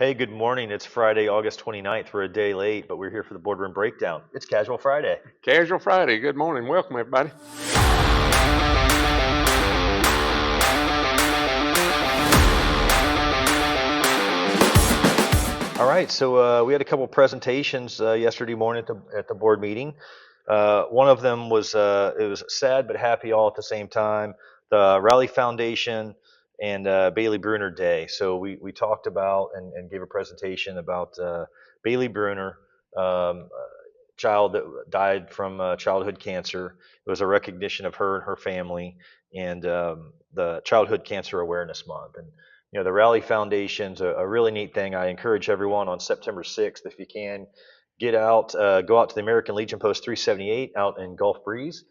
Hey, good morning. It's Friday, August 29th. We're a day late, but we're here for the Boardroom Breakdown. It's Casual Friday. Casual Friday. Good morning. Welcome, everybody. All right, so we had a couple presentations yesterday morning at the board meeting. One of them was it was sad but happy all at the same time. The Raleigh Foundation and Baylie Brunner Day. So we talked about and gave a presentation about Baylie Brunner, child that died from childhood cancer. It was a recognition of her and her family, and the Childhood Cancer Awareness Month. And the Raleigh Foundation's a really neat thing. I encourage everyone on September 6th, if you can, get out, go out to the American Legion Post 378 out in Gulf Breeze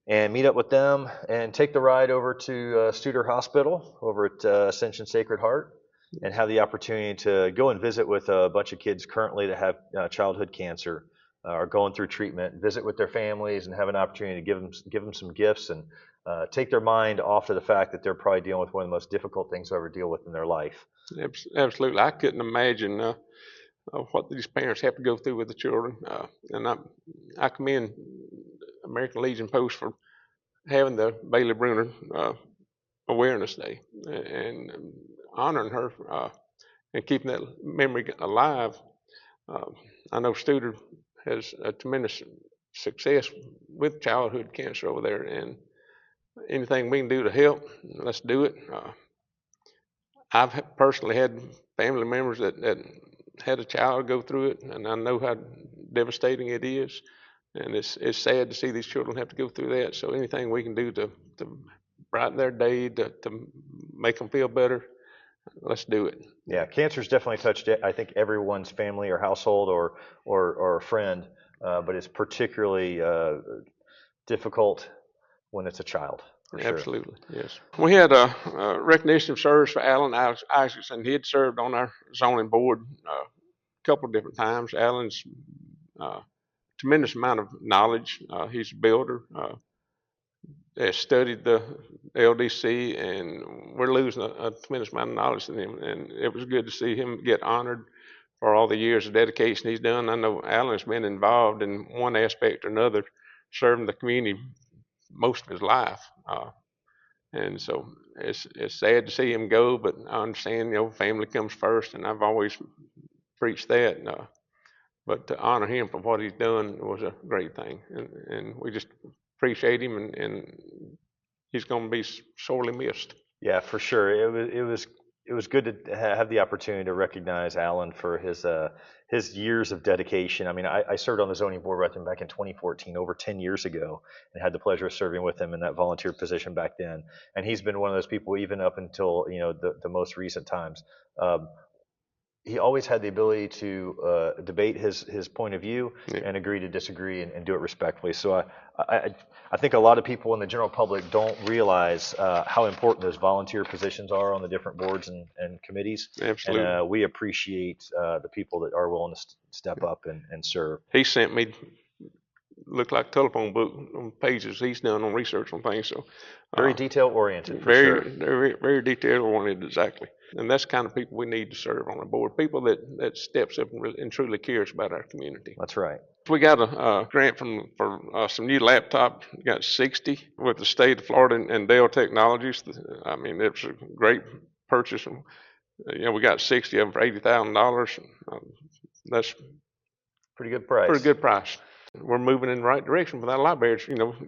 and meet up with them and take the ride over to Studer Hospital over at Ascension Sacred Heart and have the opportunity to go and visit with a bunch of kids currently that have childhood cancer are going through treatment, visit with their families, and have an opportunity to give them some gifts and take their mind off of the fact that they're probably dealing with one of the most difficult things to ever deal with in their life. Absolutely. I couldn't imagine what these parents have to go through with the children. And I commend American Legion Post for having the Baylie Brunner Awareness Day and honoring her and keeping that memory alive. I know Studer has a tremendous success with childhood cancer over there, and anything we can do to help, let's do it. I've personally had family members that had a child go through it, and I know how devastating it is. And it's sad to see these children have to go through that. So anything we can do to brighten their day, to make them feel better, let's do it. Yeah, cancer's definitely touched, I think, everyone's family or household or a friend, but it's particularly difficult when it's a child. For sure. Absolutely, yes. We had a recognition of service for Alan Isaacson. He had served on our zoning board a couple of different times. Alan's tremendous amount of knowledge. He's a builder, has studied the LDC, and we're losing a tremendous amount of knowledge in him. And it was good to see him get honored for all the years of dedication he's done. I know Alan's been involved in one aspect or another, serving the community most of his life. And so it's sad to see him go, but I understand, family comes first, and I've always preached that. But to honor him for what he's done was a great thing, and we just appreciate him, and he's going to be sorely missed. Yeah, for sure. It was good to have the opportunity to recognize Alan for his years of dedication. I mean, I served on the zoning board with him back in 2014, over 10 years ago, and had the pleasure of serving with him in that volunteer position back then. And he's been one of those people even up until the most recent times. He always had the ability to debate his point of view and agree to disagree and do it respectfully. So I think a lot of people in the general public don't realize how important those volunteer positions are on the different boards and committees. Absolutely. And we appreciate the people that are willing to step up and serve. He sent me look like telephone book on pages he's done on research on things. So very detail oriented, for very, sure. very detail oriented, exactly. And that's the kind of people we need to serve on the board. People that steps up and truly cares about our community. That's right. We got a grant for some new laptops. We got 60 with the state of Florida and Dell Technologies. I mean, it's a great purchase. We got 60 of them for $80,000. That's pretty good price. Pretty good price. We're moving in the right direction for that library.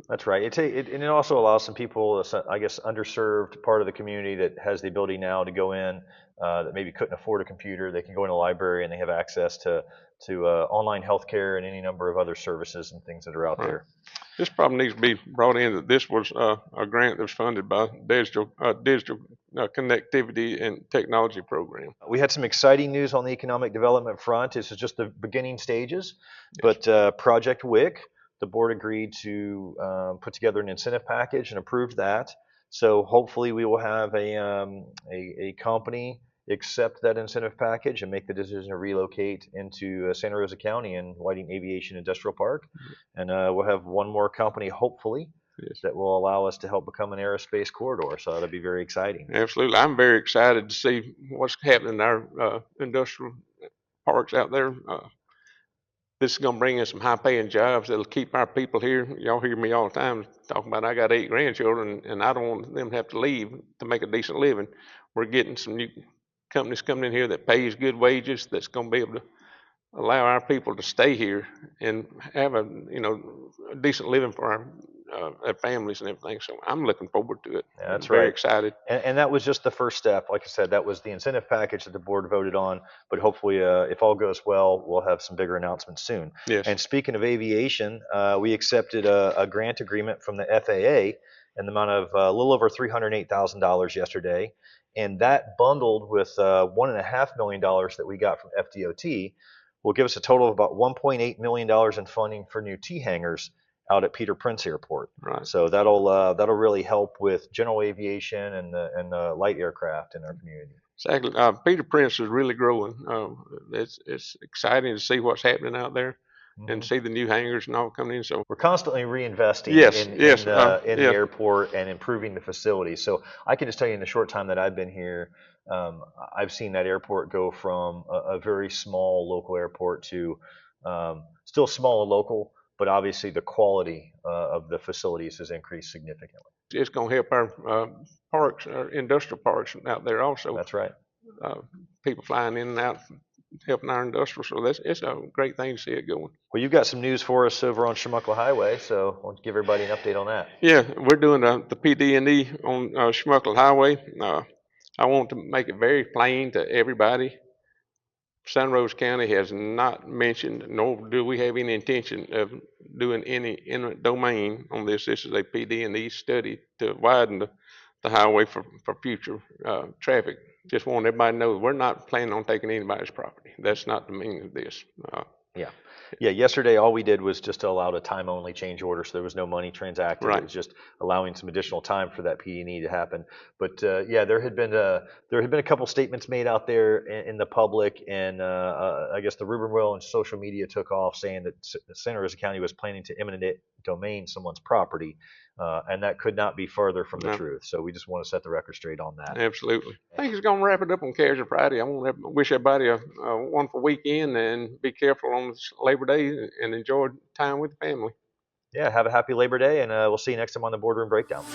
That's right. And it also allows some people, I guess, underserved part of the community that has the ability now to go in that maybe couldn't afford a computer. They can go in a library and they have access to online healthcare and any number of other services and things that are out there. This probably needs to be brought in that this was a grant that was funded by digital connectivity and technology program. We had some exciting news on the economic development front. This is just the beginning stages, but Project WIC, the board agreed to put together an incentive package and approved that. So hopefully we will have a company accept that incentive package and make the decision to relocate into Santa Rosa County and Whiting Aviation Industrial Park. And we'll have one more company, hopefully, Yes. that will allow us to help become an aerospace corridor. So that'll be very exciting. Absolutely. I'm very excited to see what's happening in our industrial parks out there. This is going to bring in some high-paying jobs that'll keep our people here. Y'all hear me all the time talking about I got 8 grandchildren, and I don't want them to have to leave to make a decent living. We're getting some new companies coming in here that pays good wages, that's going to be able to allow our people to stay here and have a decent living for our families and everything. So I'm looking forward to it. Yeah, I'm that's very right. excited. And that was just the first step. Like I said, that was the incentive package that the board voted on. But hopefully, if all goes well, we'll have some bigger announcements soon. Yes. And speaking of aviation, we accepted a grant agreement from the FAA in the amount of a little over $308,000 yesterday. And that bundled with $1.5 million that we got from FDOT will give us a total of about $1.8 million in funding for new T-Hangars out at Peter Prince Airport. Right. So that'll really help with general aviation and the light aircraft in our community. Exactly. Peter Prince is really growing. It's exciting to see what's happening out there and see the new hangars and all coming in. So We're constantly reinvesting yes, in yes, the yeah, airport and improving the facilities. So I can just tell you in the short time that I've been here, I've seen that airport go from a very small local airport to still small and local, but obviously the quality of the facilities has increased significantly. it's going to help our parks, our industrial parks out there also. That's right. People flying in and out, helping our industrial. So it's a great thing to see it going. Well, you've got some news for us over on Chumuckla Highway, so I want to give everybody an update on that. Yeah, we're doing the PD&E on Schmuckle Highway. I want to make it very plain to everybody. Santa Rosa County has not mentioned, nor do we have any intention of doing any eminent domain on this. This is a PD&E study to widen the highway for future traffic. Just want everybody to know we're not planning on taking anybody's property. That's not the meaning of this. Yeah. Yesterday, all we did was just allow a time-only change order, so there was no money transacted. Right. It was just allowing some additional time for that PD&E to happen. But yeah, there had been a couple statements made out there in the public, and I guess the rumor mill and social media took off saying that Santa Rosa County was planning to eminent domain someone's property, and that could not be further from the truth. So we just want to set the record straight on that. Absolutely. I think it's going to wrap it up on Casual Friday. I want to wish everybody a wonderful weekend and be careful on this Labor Day and enjoy time with the family. Yeah, have a happy Labor Day, and we'll see you next time on the Boardroom Breakdown.